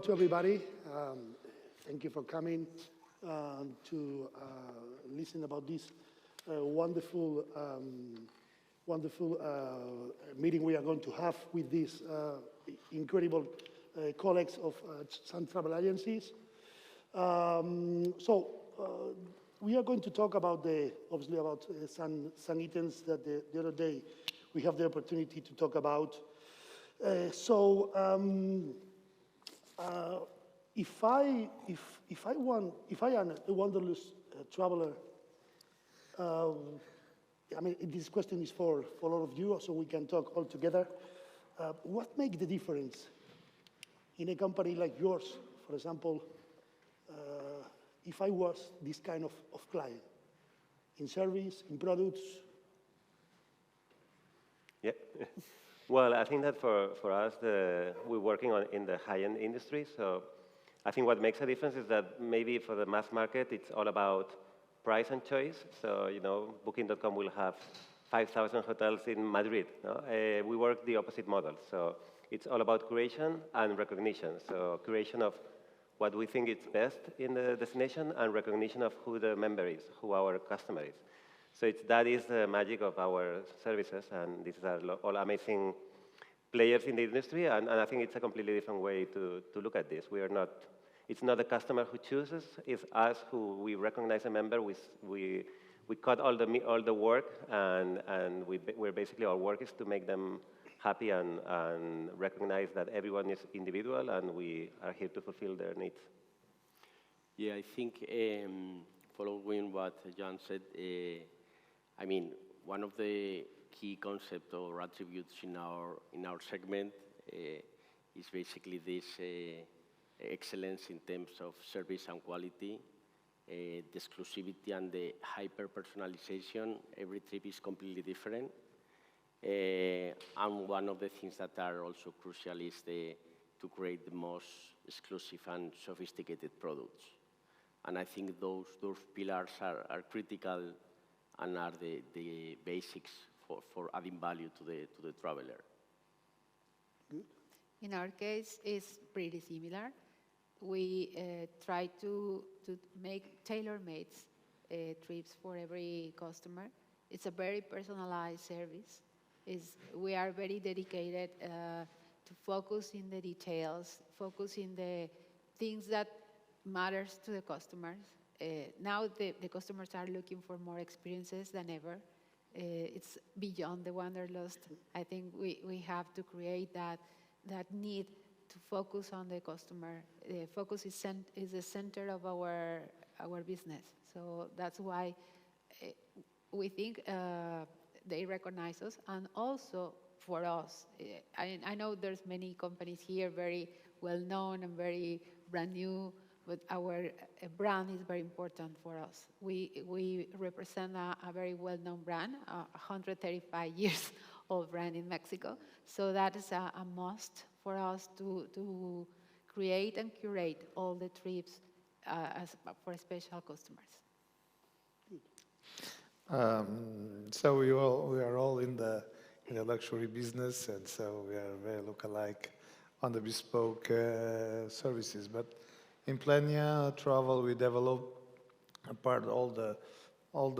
to everybody. Thank you for coming to listen about this wonderful meeting we are going to have with these incredible colleagues of some travel agencies. We are going to talk about obviously about some items that the other day we have the opportunity to talk about. If I am a wanderlust traveler, I mean, this question is for all of you, so we can talk all together. What makes the difference in a company like yours, for example, if I was this kind of client, in service, in products? Yeah. Well, I think that for us, we're working in the high-end industry, so I think what makes a difference is that maybe for the mass market, it's all about price and choice. So, you know, Booking.com will have 5,000 hotels in Madrid. No? We work the opposite model. So it's all about creation and recognition. So creation of what we think is best in the destination and recognition of who the member is, who our customer is. So that is the magic of our services, and these are all amazing players in the industry, and I think it's a completely different way to look at this. It's not the customer who chooses, it's us who we recognize a member, we cut all the work, and we're basically, our work is to make them happy and recognize that everyone is individual, and we are here to fulfill their needs. Yeah, I think following what Joan said, I mean, one of the key concepts or attributes in our segment is basically this excellence in terms of service and quality, the exclusivity and the hyper-personalization. Every trip is completely different. And one of the things that are also crucial is to create the most exclusive and sophisticated products. And I think those pillars are critical and are the basics for adding value to the traveler. Good. In our case, it's pretty similar. We try to make tailor-made trips for every customer. It's a very personalized service. We are very dedicated to focus in the details, focus in the things that matters to the customers. Now the customers are looking for more experiences than ever. It's beyond the wanderlust. I think we have to create that need to focus on the customer. Focus is the center of our business. So that's why we think they recognize us, and also for us. I know there's many companies here very well known and very brand new, but our brand is very important for us. We represent a very well-known brand, a 135 years old brand in Mexico. So that is a must for us to create and curate all the trips for special customers. So we are all in the luxury business, and so we are very look-alike on the bespoke services. But in Plenia Travel, we develop apart all the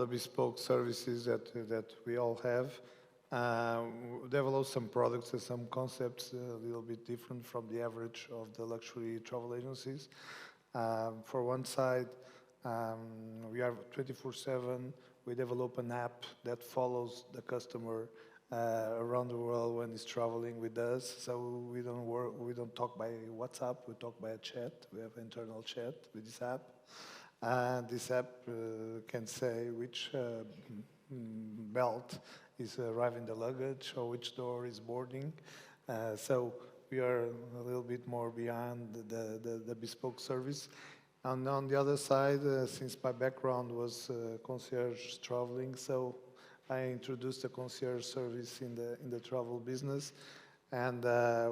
bespoke services that we all have. Develop some products and some concepts a little bit different from the average of the luxury travel agencies. For one side, we are 24/7. We develop an app that follows the customer around the world when he's traveling with us. So we don't talk by WhatsApp. We talk by a chat. We have internal chat with this app. This app can say which belt is arriving the luggage or which door is boarding. So we are a little bit more beyond the bespoke service. And on the other side, since my background was concierge traveling, so I introduced the concierge service in the travel business. And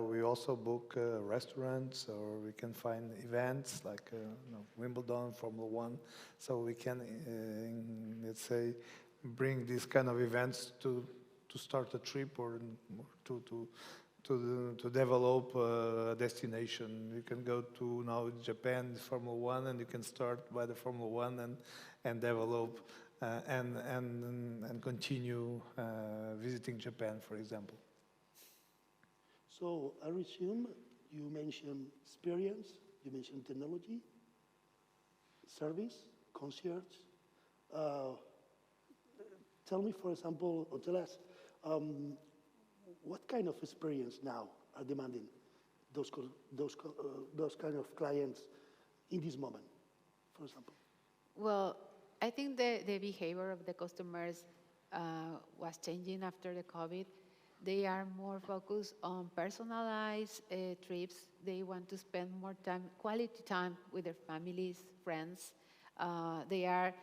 we also book restaurants, or we can find events like Wimbledon, Formula 1. So we can, let's say, bring these kind of events to start a trip or to to develop a destination. You can go to now Japan, Formula One, and you can start by the Formula One and develop and continue visiting Japan, for example. So I resume, you mentioned experience, you mentioned technology, service, concierge. Tell me, for example, or tell us, what kind of experience now are demanding those kind of clients in this moment, for example? Well, I think the behavior of the customers was changing after the COVID. They are more focused on personalized trips. They want to spend more time, quality time with their families, friends. They are,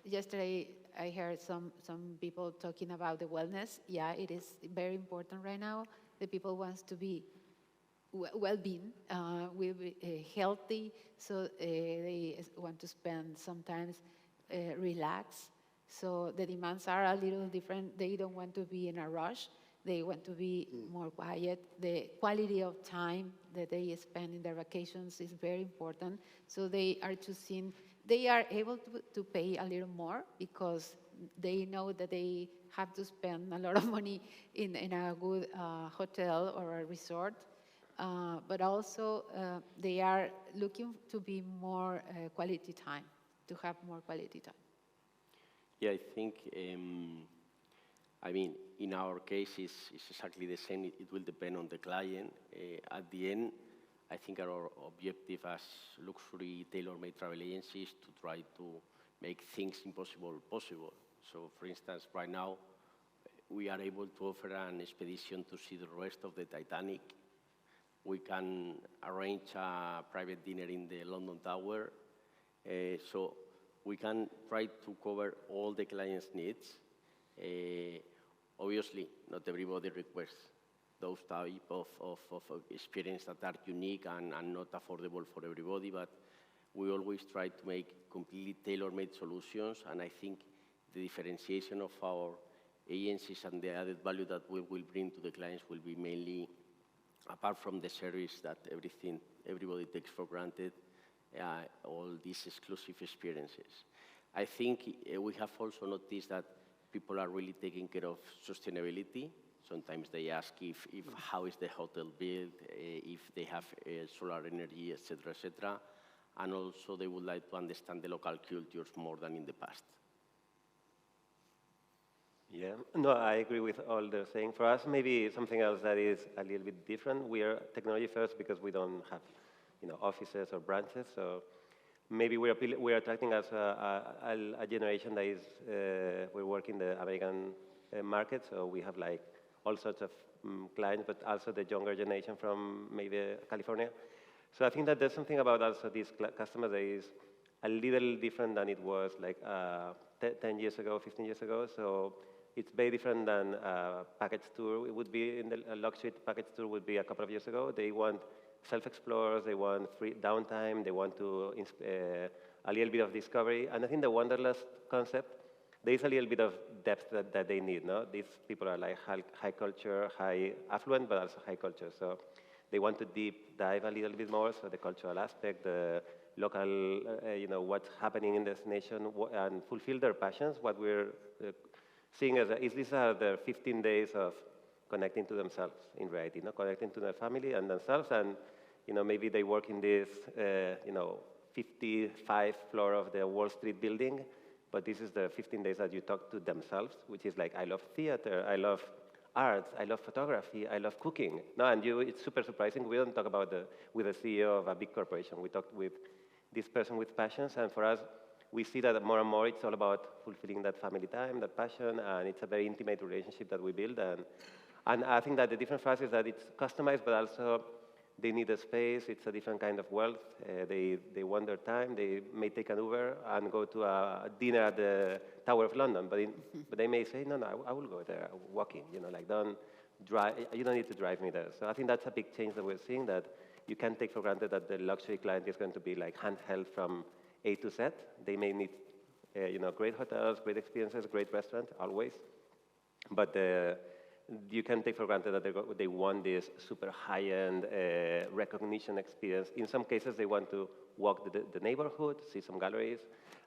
yesterday I heard some people talking about the wellness. Yeah, it is very important right now. The people wants to be well-being, will be healthy, so they want to spend sometimes relax. So the demands are a little different. They don't want to be in a rush. They want to be more quiet. The quality of time that they spend in their vacations is very important. So they are choosing, they are able to pay a little more because they know that they have to spend a lot of money in a good hotel or a resort. But also they are looking to be more quality time, to have more quality time. Yeah, I think, I mean, in our case, it's exactly the same. It will depend on the client. At the end, I think our objective as luxury tailor-made travel agencies is to try to make things impossible possible. So, for instance, right now, we are able to offer an expedition to see the rest of the Titanic. We can arrange a private dinner in the London Tower. So we can try to cover all the client's needs. Obviously, not everybody requests those type of experience that are unique and not affordable for everybody, but we always try to make completely tailor-made solutions, and I think the differentiation of our agencies and the added value that we will bring to the clients will be mainly, apart from the service that everybody takes for granted, all these exclusive experiences. I think we have also noticed that people are really taking care of sustainability. Sometimes they ask if how is the hotel built, if they have solar energy, etc., etc. And also they would like to understand the local cultures more than in the past. Yeah, no, I agree with all they're saying. For us, maybe something else that is a little bit different. We are technology first because we don't have, offices or branches. So maybe we are attracting as a generation that is we work in the American market. So we have like all sorts of clients, but also the younger generation from maybe California. So I think that there's something about also these customers that is a little different than it was like 10 years ago, 15 years ago. So it's very different than a package tour. It would be in the luxury package tour would be a couple of years ago. They want self-explorers, they want free downtime, they want to a little bit of discovery. And I think the wanderlust concept, there is a little bit of depth that they need. No, these people are like high culture, high affluent, but also high culture. So they want to deep dive a little bit more. So the cultural aspect, the local, what's happening in this nation, and fulfill their passions. What we're seeing is these are the 15 days of connecting to themselves in reality, connecting to their family and themselves, and maybe they work in this 55th floor of the Wall Street building, but this is the 15 days that you talk to themselves, which is like, I love theater, I love arts, I love photography, I love cooking. No, and it's super surprising. We don't talk about with the CEO of a big corporation. We talk with this person with passions, and for us, we see that more and more it's all about fulfilling that family time, that passion, and it's a very intimate relationship that we build. And I think that the difference for us is that it's customized, but also they need a space. It's a different kind of wealth. They want their time. They may take an Uber and go to a dinner at the Tower of London, but they may say, no, I will go there walking. Don't drive. You don't need to drive me there. So I think that's a big change that we're seeing, that you can't take for granted that the luxury client is going to be like handheld from A to Z. They may need, great hotels, great experiences, great restaurants, always. But you can take for granted that they want this super high-end recognition experience. In some cases, they want to walk the neighborhood, see some galleries,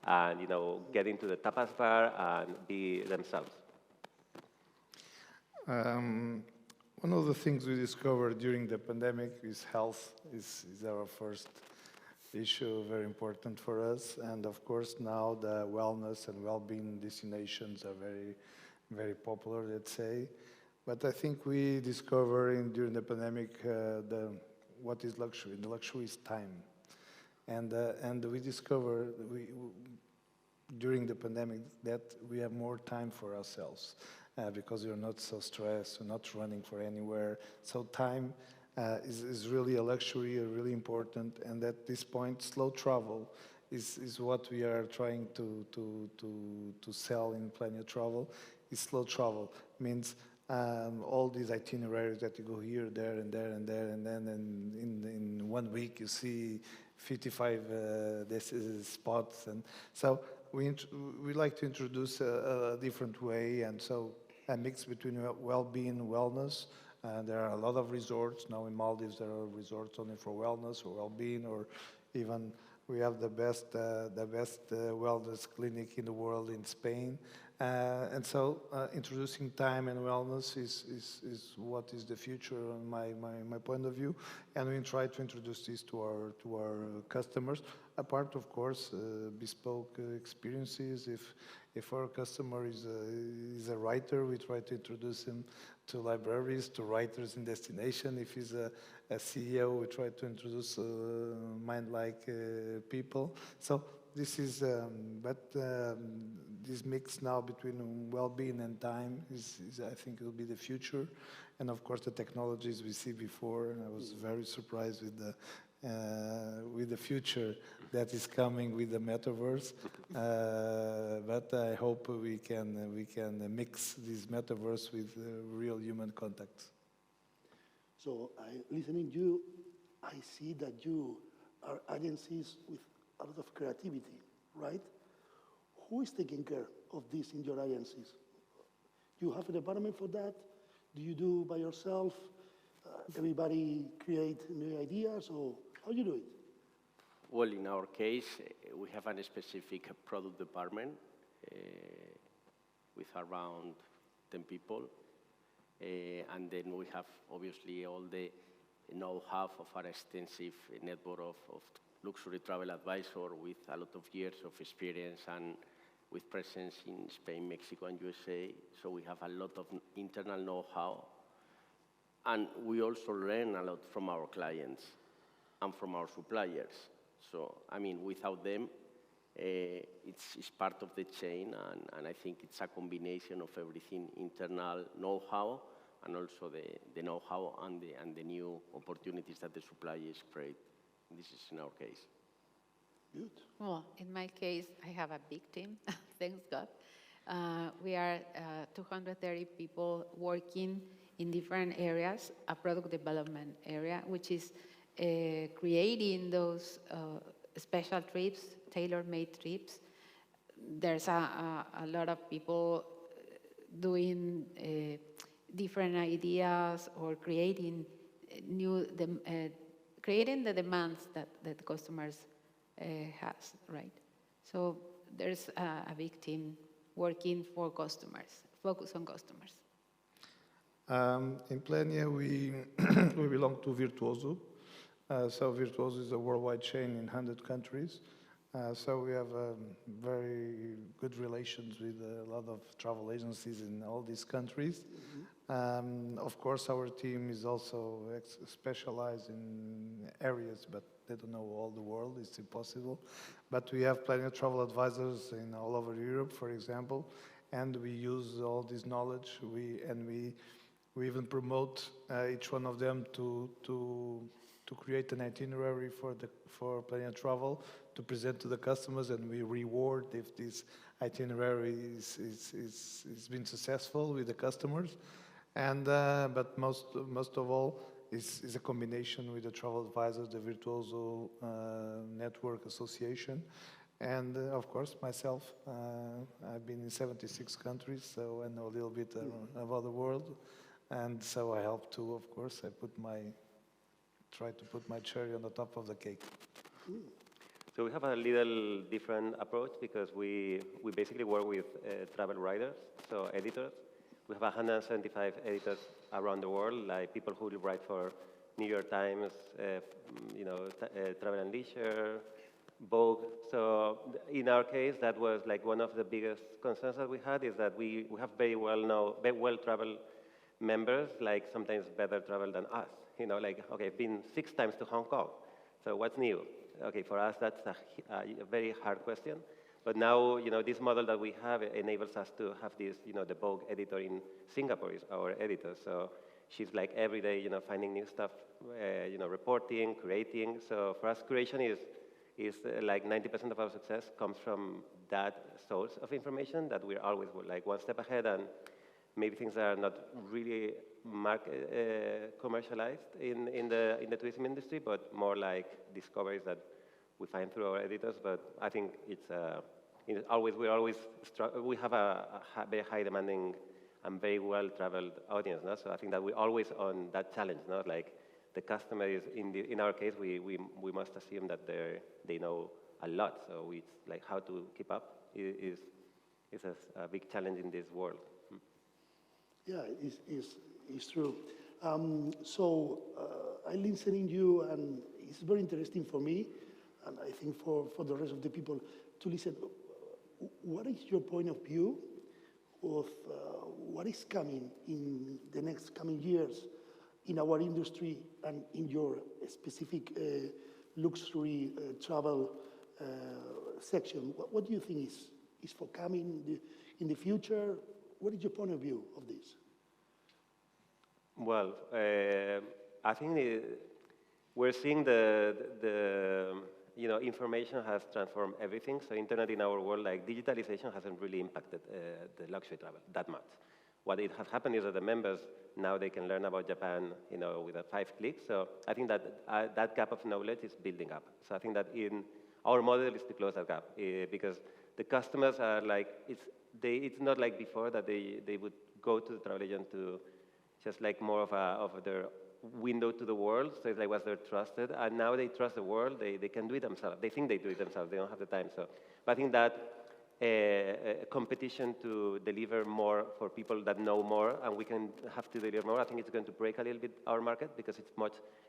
and get into the tapas bar and be themselves. One of the things we discovered during the pandemic is health is our first issue, very important for us. And of course, now the wellness and well-being destinations are very, very popular, let's say. But I think we discovered during the pandemic what is luxury. The luxury is time. And we discovered during the pandemic that we have more time for ourselves because we're not so stressed, we're not running for anywhere. So time is really a luxury, really important. And at this point, slow travel is what we are trying to sell in Plenia Travel. Is slow travel means all these itineraries that you go here, there, and there, and there, and then in 1 week you see 55 spots. And so we like to introduce a different way, and so a mix between well-being and wellness. There are a lot of resorts now in Maldives. There are resorts only for wellness or well-being, or even we have the best wellness clinic in the world in Spain. And so introducing time and wellness is what is the future on my point of view, and we try to introduce this to our customers. Apart, of course, bespoke experiences. If our customer is a writer, we try to introduce him to libraries, to writers in destination. If he's a CEO, we try to introduce mind-like people. So this is, this mix now between well-being and time is I think, will be the future. And of course, the technologies we see before. And I was very surprised with the future that is coming with the metaverse. But I hope we can mix this metaverse with real human contacts. So listening to you, I see that you are agencies with a lot of creativity, right? Who is taking care of this in your agencies? Do you have a department for that? Do you do by yourself? Everybody create new ideas, or how do you do it? Well, in our case, we have a specific product department with around 10 people. And then we have, obviously, all the know-how of our extensive network of luxury travel advisor with a lot of years of experience and with presence in Spain, Mexico, and USA. So we have a lot of internal know-how. And we also learn a lot from our clients and from our suppliers. So, I mean, without them, it's part of the chain, and I think it's a combination of everything, internal know-how, and also the know-how and the new opportunities that the suppliers create. This is in our case. Good. Well, in my case, I have a big team, thanks God. We are 230 people working in different areas, a product development area, which is creating those special trips, tailor-made trips. There's a lot of people doing different ideas or creating creating the demands that the customers has, right? So there's a big team working for customers, focus on customers. In Plenia, we belong to Virtuoso. So Virtuoso is a worldwide chain in 100 countries. So we have very good relations with a lot of travel agencies in all these countries. Of course, our team is also specialized in areas, but they don't know all the world. It's impossible. But we have plenty of travel advisors in all over Europe, for example, and we use all this knowledge. We even promote each one of them to create an itinerary for Plenia Travel to present to the customers, and we reward if this itinerary is been successful with the customers. And but most of all is a combination with the travel advisors, the Virtuoso Network Association, and of course myself. I've been in 76 countries, so I know a little bit about the world. And so I help too, of course. Try to put my cherry on the top of the cake. So we have a little different approach because we basically work with travel writers, so editors. We have 175 editors around the world, like people who write for New York Times, Travel and Leisure, Vogue. So in our case, that was like one of the biggest concerns that we had is that we have very well-traveled members, like sometimes better traveled than us. Like, okay, I've been 6 times to Hong Kong. So what's new? Okay, for us, that's a very hard question. But now, this model that we have enables us to have this, the Vogue editor in Singapore is our editor. So she's like every day, finding new stuff, reporting, creating. So for us, curation is like 90% of our success comes from that source of information that we're always like one step ahead, and maybe things are not really commercialized in the tourism industry, but more like discoveries that we find through our editors. But I think we have a very high demanding and very well-traveled audience, no? So I think that we're always on that challenge, no? Like the customer is, in our case, we must assume that they know a lot. So it's like how to keep up is a big challenge in this world. Yeah, it's true. So I listening you, and it's very interesting for me, and I think for the rest of the people to listen. What is your point of view of what is coming in the next coming years in our industry and in your specific luxury travel section? What do you think is for coming in the future? What is your point of view of this? Well, I think we're seeing the information has transformed everything. So internet in our world, like digitalization, hasn't really impacted the luxury travel that much. What it has happened is that the members now they can learn about Japan, with 5 clicks. So I think that gap of knowledge is building up. So I think that in our model is to close that gap because the customers are like it's not like before that they would go to the travel agent to just like more of their window to the world. So it's like was they're trusted, and now they trust the world. They can do it themselves. They think they do it themselves. They don't have the time. So, but I think that competition to deliver more for people that know more, and we can have to deliver more. I think it's going to break a little bit our market because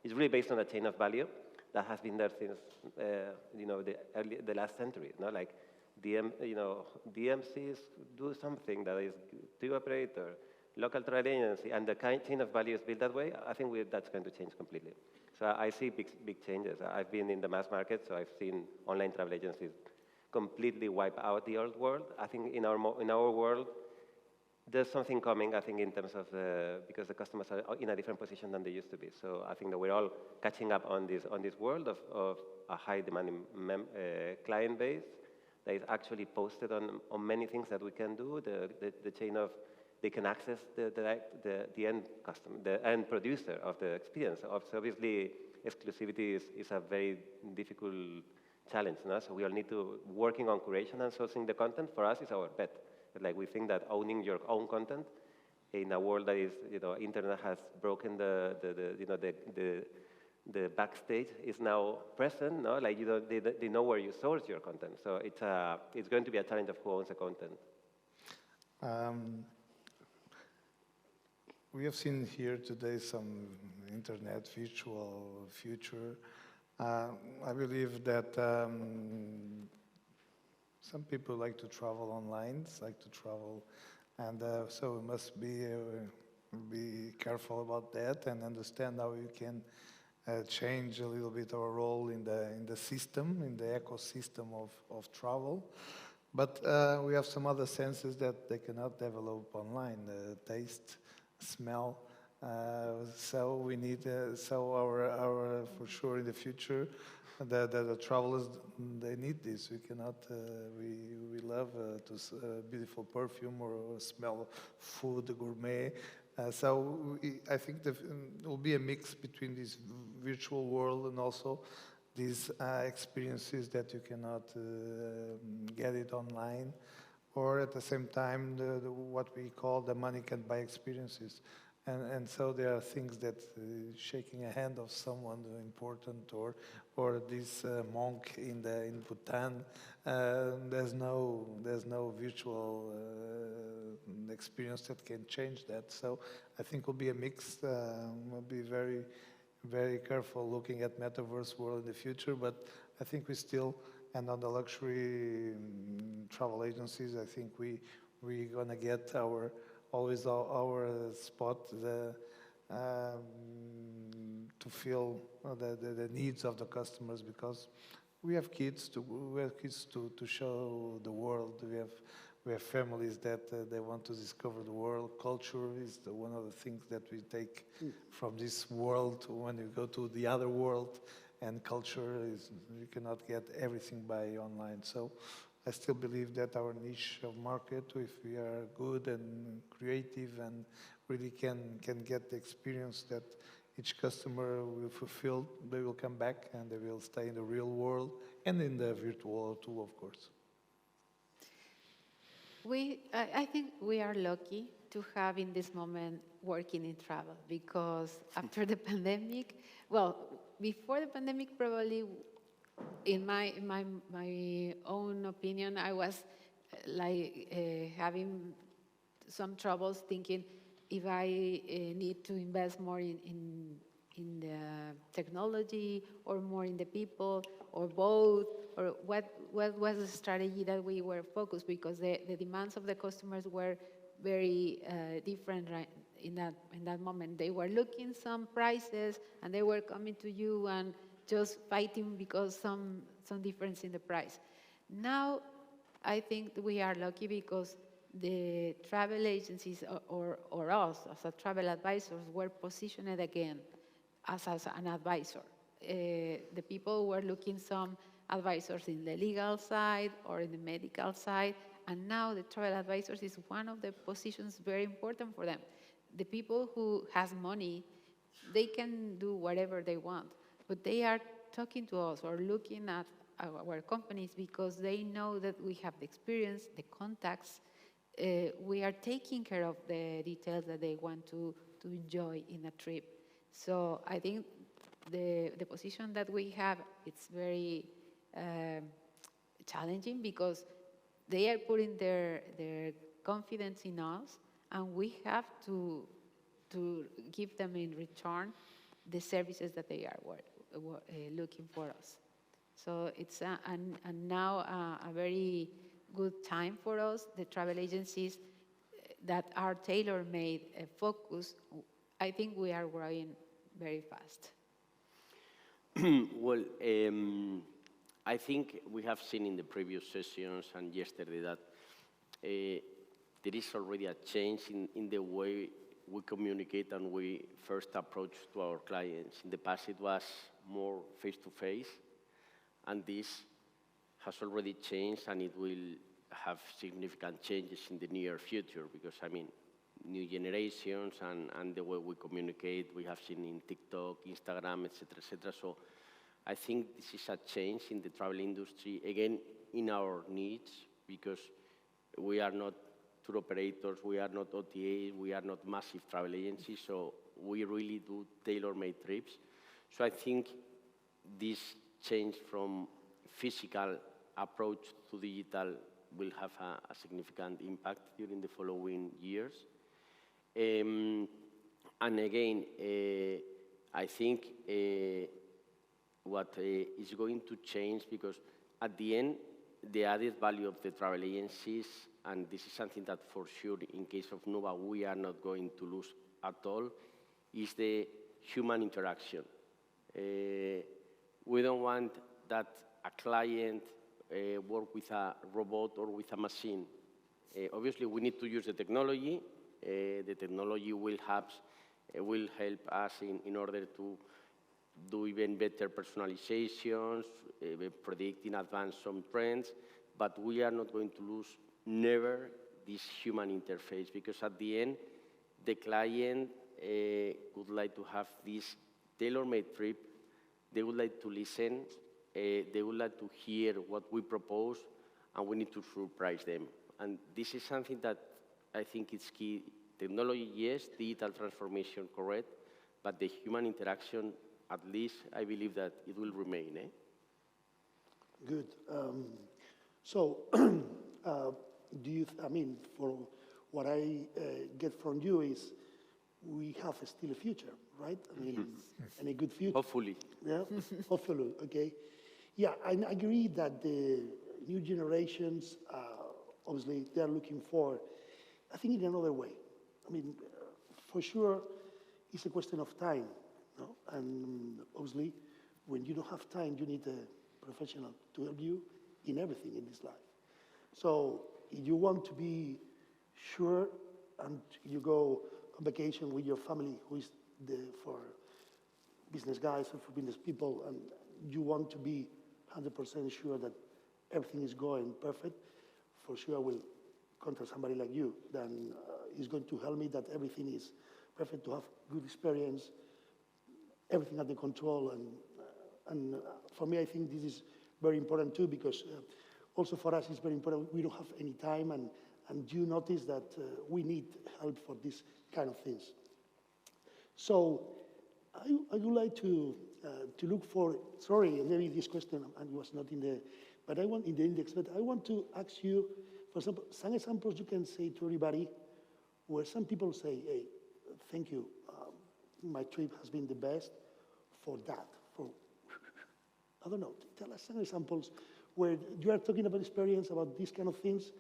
it's really based on a chain of value that has been there since the last century. Like DMCs do something that is tour operator, local travel agency, and the chain of value is built that way. I think that's going to change completely. So I see big changes. I've been in the mass market, so I've seen online travel agencies completely wipe out the old world. I think in our world, there's something coming, I think, in terms of because the customers are in a different position than they used to be. So I think that we're all catching up on this world of a high demanding client base that is actually posted on many things that we can do. The chain of they can access the end customer, the end producer of the experience. So obviously, exclusivity is a very difficult challenge. No? So we all need to working on curation and sourcing the content. For us, is our bet. Like we think that owning your own content in a world that is, internet has broken the backstage is now present. No, like they know where you source your content. So it's going to be a challenge of who owns the content. We have seen here today some internet virtual future. I believe that some people like to travel online, and so we must be careful about that and understand how we can change a little bit our role in the system, in the ecosystem of travel. But we have some other senses that they cannot develop online: taste, smell. So we need our for sure in the future the travelers, they need this. We cannot we love beautiful perfume or smell food, gourmet. So I think there will be a mix between this virtual world and also these experiences that you cannot get it online, or at the same time what we call the money can buy experiences. And so there are things that shaking a hand of someone important, or this monk in Bhutan. There's no virtual experience that can change that. So I think will be a mix. We'll be very, very careful looking at metaverse world in the future. But I think we still, and on the luxury travel agencies, I think we're gonna get our spot to feel the needs of the customers, because we have kids to show the world. We have families that they want to discover the world. Culture is one of the things that we take from this world when you go to the other world, and culture is, you cannot get everything by online. So I still believe that our niche of market, if we are good and creative and really can get the experience that each customer will fulfill, they will come back and they will stay in the real world and in the virtual world too, of course. I think we are lucky to have in this moment working in travel, because after the pandemic, well, before the pandemic probably, in my own opinion, I was having some troubles thinking if I need to invest more in the technology or more in the people or both, or what was the strategy that we were focused, because the demands of the customers were very different in that moment. They were looking some prices and they were coming to you and just fighting because some difference in the price. Now, I think we are lucky because the travel agencies or us as a travel advisors were positioned again as an advisor. The people were looking some advisors in the legal side or in the medical side, and now the travel advisors is one of the positions very important for them. The people who has money, they can do whatever they want, but they are talking to us or looking at our companies because they know that we have the experience, the contacts, we are taking care of the details that they want to enjoy in a trip. So I think the position that we have, it's very challenging because they are putting their confidence in us, and we have to give them in return the services that they are looking for us. So it's now a very good time for us. The travel agencies that are tailor-made focused, I think we are growing very fast. Well, I think we have seen in the previous sessions and yesterday that there is already a change in the way we communicate and we first approach to our clients. In the past, it was more face-to-face, and this has already changed, and it will have significant changes in the near future because, I mean, new generations and the way we communicate, we have seen in TikTok, Instagram, etc., etc. So I think this is a change in the travel industry, again, in our needs, because we are not tour operators, we are not OTAs, we are not massive travel agencies, so we really do tailor-made trips. So I think this change from physical approach to digital will have a significant impact during the following years. And again, I think what is going to change, because at the end, the added value of the travel agencies, and this is something that for sure in case of Nuba we are not going to lose at all, is the human interaction. We don't want that a client work with a robot or with a machine. Obviously, we need to use the technology. The technology will help us in order to do even better personalizations, predict in advance some trends, but we are not going to lose never this human interface, because at the end, the client would like to have this tailor-made trip. They would like to listen. They would like to hear what we propose, and we need to surprise them. And this is something that I think is key technology, yes, digital transformation, correct, but the human interaction, at least I believe that it will remain. Good. So, do you, I mean, for what I get from you is we have still a future, right? I mean, and a good future. Hopefully. Yeah, hopefully, okay. Yeah, I agree that the new generations, obviously, they're looking for, I think, in another way. I mean, for sure, it's a question of time, no? And obviously, when you don't have time, you need a professional to help you in everything in this life. So if you want to be sure and you go on vacation with your family, who is for business guys or for business people, and you want to be 100% sure that everything is going perfect, for sure I will contact somebody like you. Then is going to help me that everything is perfect, to have good experience, everything under control. And for me, I think this is very important too, because also for us it's very important. We don't have any time, and you notice that we need help for this kind of things. So I would like to look for, sorry, maybe this question was not in the, but I want in the index, but I want to ask you, for example, some examples you can say to everybody where some people say, hey, thank you, my trip has been the best for that, for, I don't know, tell us some examples where you are talking about experience, about these kind of things,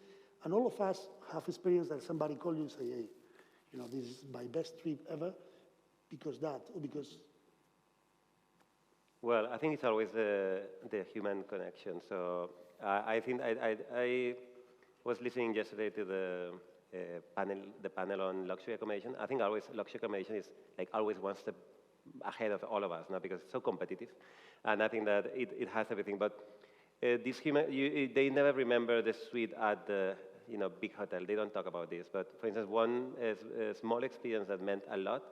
and all of us have experience that somebody call you and say, hey, you know, this is my best trip ever, because that, or because... Well, I think it's always the human connection. So I think I was listening yesterday to the panel on luxury accommodation. I think always luxury accommodation is like always one step ahead of all of us, no? Because it's so competitive, and I think that it has everything. But this they never remember the suite at the big hotel. They don't talk about this. But for instance, one small experience that meant a lot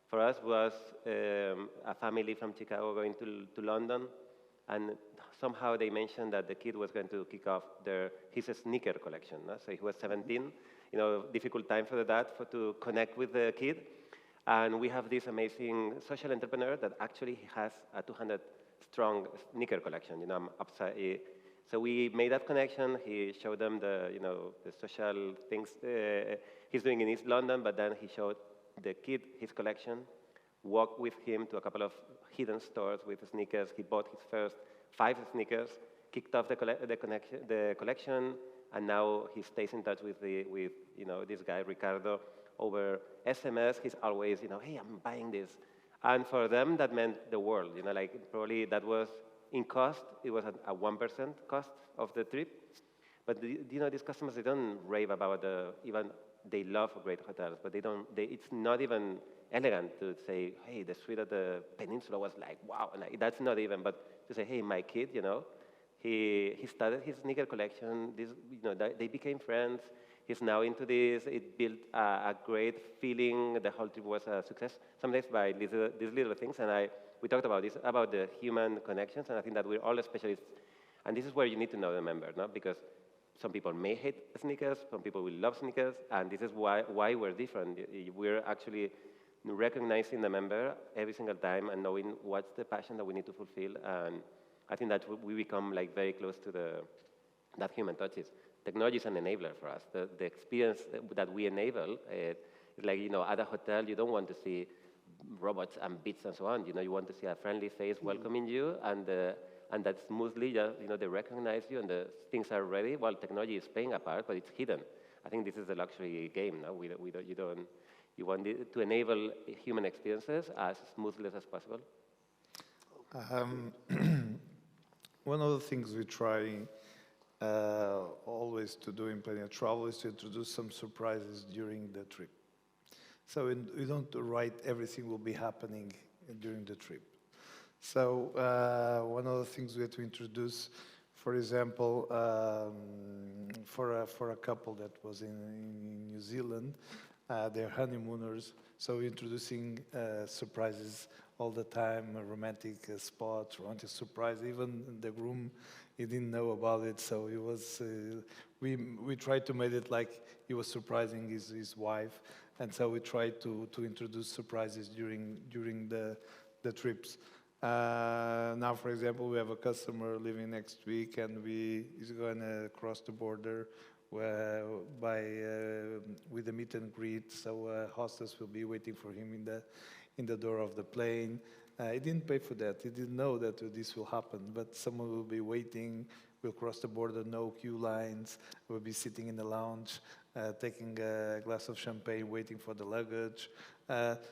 for us was a family from Chicago going to London, and somehow they mentioned that the kid was going to kick off his sneaker collection. No? So he was 17, difficult time for the dad to connect with the kid. And we have this amazing social entrepreneur that actually has a 200-strong sneaker collection, upside. So we made that connection. He showed them the social things he's doing in East London, but then he showed the kid his collection, walked with him to a couple of hidden stores with sneakers. He bought his first 5 sneakers, kicked off the collection, and now he stays in touch with this guy, Ricardo, over SMS. He's always, hey, I'm buying this. And for them, that meant the world, like probably that was in cost, it was a 1% cost of the trip. But these customers, they don't rave about even they love great hotels, but it's not even elegant to say, hey, the suite at the Peninsula was like, wow, like, that's not even, but to say, hey, my kid, he started his sneaker collection, they became friends, he's now into this, it built a great feeling, the whole trip was a success, sometimes by these little things, and we talked about this, about the human connections, and I think that we're all specialists, and this is where you need to know the member, no? Because some people may hate sneakers, some people will love sneakers, and this is why we're different. We're actually recognizing the member every single time and knowing what's the passion that we need to fulfill, and I think that we become like very close to that human touch. Technology is an enabler for us. The experience that we enable, is like, at a hotel, you don't want to see robots and bits and so on. You want to see a friendly face welcoming you, and that smoothly, they recognize you and the things are ready. Well, technology is playing a part, but it's hidden. I think this is the luxury game. No? You want to enable human experiences as smoothly as possible. One of the things we try always to do in Plenia Travel is to introduce some surprises during the trip. So we don't write everything will be happening during the trip. So one of the things we had to introduce, for example, for a couple that was in New Zealand, they're honeymooners. So we're introducing surprises all the time, romantic spots, romantic surprise. Even the groom, he didn't know about it, so he was. We tried to make it like he was surprising his wife, and so we tried to introduce surprises during the trips. Now, for example, we have a customer living next week, and he's going to cross the border with a meet and greet. So hostess will be waiting for him in the door of the plane. He didn't pay for that. He didn't know that this will happen. But someone will be waiting. We'll cross the border, no queue lines. We'll be sitting in the lounge, taking a glass of champagne, waiting for the luggage.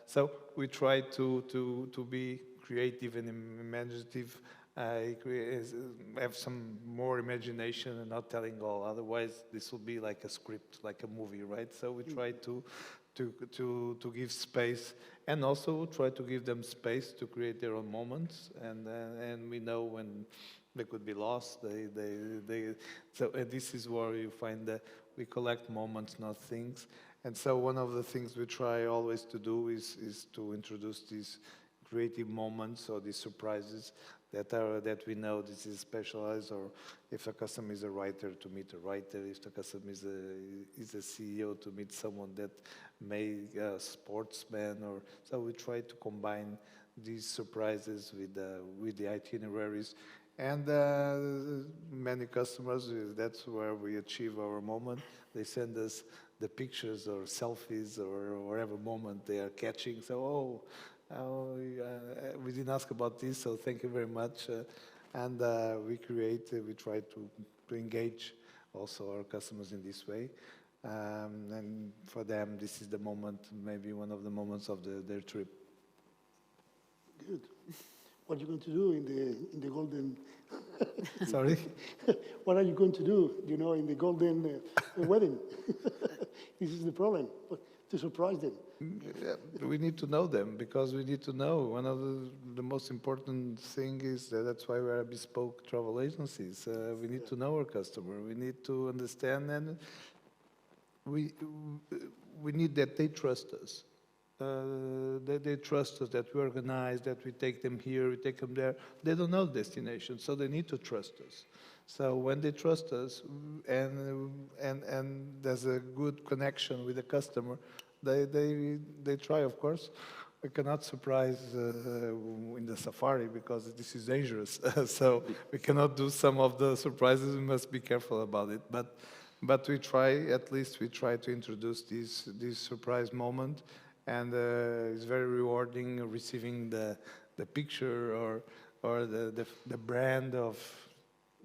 So we try to be creative and imaginative. Have some more imagination and not telling all. Otherwise, this will be like a script, like a movie, right? So we try to give space, and also try to give them space to create their own moments. And we know when they could be lost. So this is where you find that we collect moments, not things. And so one of the things we try always to do is to introduce these creative moments or these surprises that we know this is specialized, or if a customer is a writer, to meet a writer, if the customer is a CEO, to meet someone that may a sportsman, or so we try to combine these surprises with the itineraries. And many customers, that's where we achieve our moment. They send us the pictures or selfies or whatever moment they are catching. So, we didn't ask about this, so thank you very much. And we try to engage also our customers in this way. And for them, this is the moment, maybe one of the moments of their trip. Good. What are you going to do in the golden? Sorry? What are you going to do, in the golden wedding? This is the problem, to surprise them. Yeah, we need to know them, because we need to know. One of the most important thing is that's why we are bespoke travel agencies. We need to know our customer. We need to understand, and we need that they trust us. That they trust us, that we organize, that we take them here, we take them there. They don't know the destination, so they need to trust us. So when they trust us, and there's a good connection with the customer, they try, of course. We cannot surprise in the safari, because this is dangerous. So we cannot do some of the surprises. We must be careful about it. But we try, at least we try to introduce this surprise moment. And it's very rewarding receiving the picture or the brand of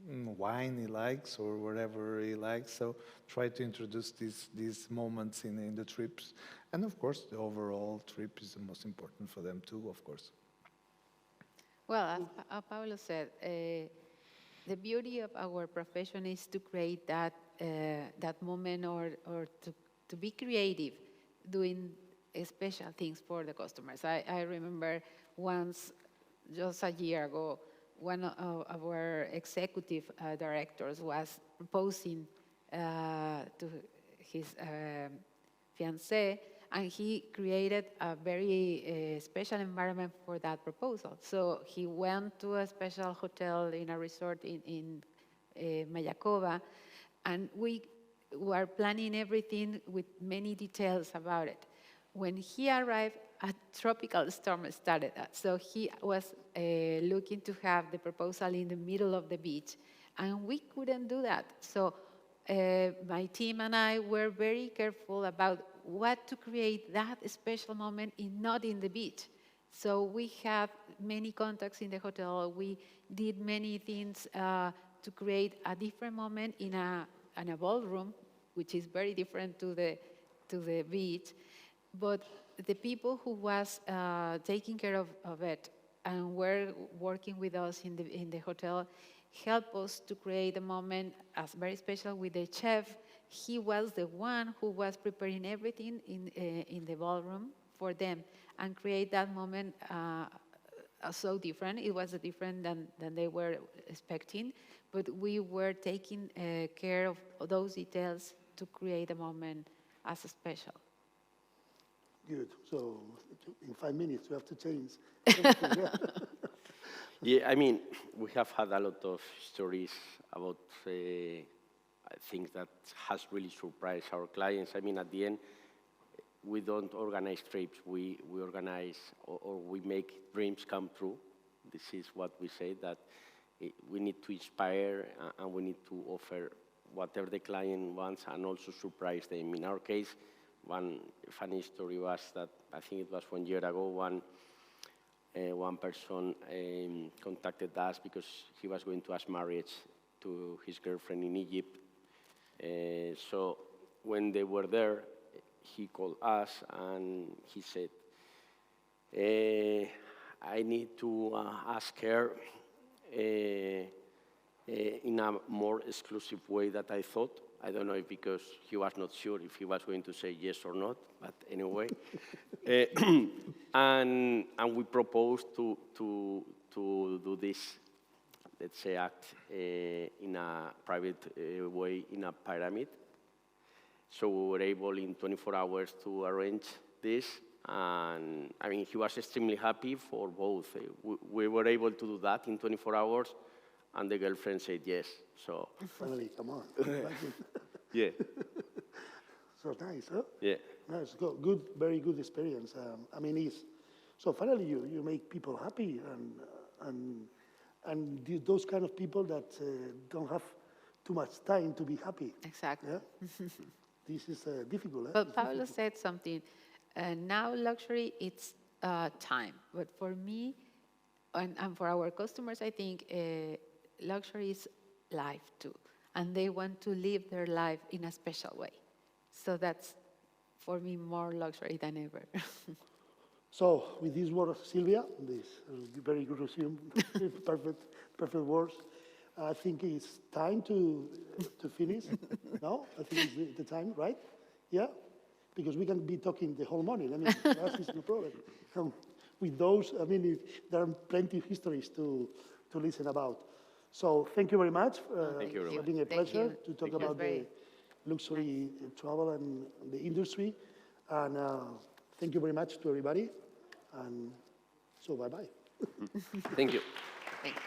wine he likes or whatever he likes. So try to introduce these moments in the trips. And of course, the overall trip is the most important for them too, of course. Well, as Paulo said, the beauty of our profession is to create that moment or to be creative, doing special things for the customers. I remember once, just a year ago, one of our executive directors was proposing to his fiancée, and he created a very special environment for that proposal. So he went to a special hotel in a resort in Mayakoba, and we were planning everything with many details about it. When he arrived, a tropical storm started. So he was looking to have the proposal in the middle of the beach, and we couldn't do that. So my team and I were very careful about what to create that special moment not in the beach. So we have many contacts in the hotel. We did many things to create a different moment in a ballroom, which is very different to the beach. But the people who was taking care of it and were working with us in the hotel helped us to create a moment as very special with the chef. He was the one who was preparing everything in the ballroom for them and create that moment so different. It was different than they were expecting, but we were taking care of those details to create a moment as special. Good. So in 5 minutes, you have to change everything, yeah. Yeah, I mean, we have had a lot of stories about things that has really surprised our clients. I mean, at the end, we don't organize trips. We organize or we make dreams come true. This is what we say, that we need to inspire and we need to offer whatever the client wants and also surprise them. In our case, one funny story was that I think it was 1 year ago, one person contacted us because he was going to ask marriage to his girlfriend in Egypt. So when they were there, he called us and he said, I need to ask her in a more exclusive way than I thought. I don't know if because he was not sure if he was going to say yes or not, but anyway. And we proposed to do this, let's say, act in a private way in a pyramid. So we were able in 24 hours to arrange this. And I mean, he was extremely happy for both. We were able to do that in 24 hours, and the girlfriend said yes. So Finally, come on. yeah, So nice, huh? yeah, Nice, good, very good experience. I mean, so finally you make people happy, and those kind of people that don't have too much time to be happy. Exactly. Yeah? This is difficult. Eh? But Paulo said something. Now luxury, it's time. But for me, and for our customers, I think luxury is life too. And they want to live their life in a special way. So that's, for me, more luxury than ever. So with these words, Sylvia, this very good resume, perfect words. I think it's time to finish. No, I think it's the time, right? Yeah, because we can be talking the whole morning. I mean, for us it's no problem. With those, I mean, there are plenty of histories to listen about. So thank you very much. Thank you very for much. being a Thank pleasure you. to talk Thank you. about the luxury travel and the industry. And thank you very much to everybody. And so bye-bye. thank you. Thank you.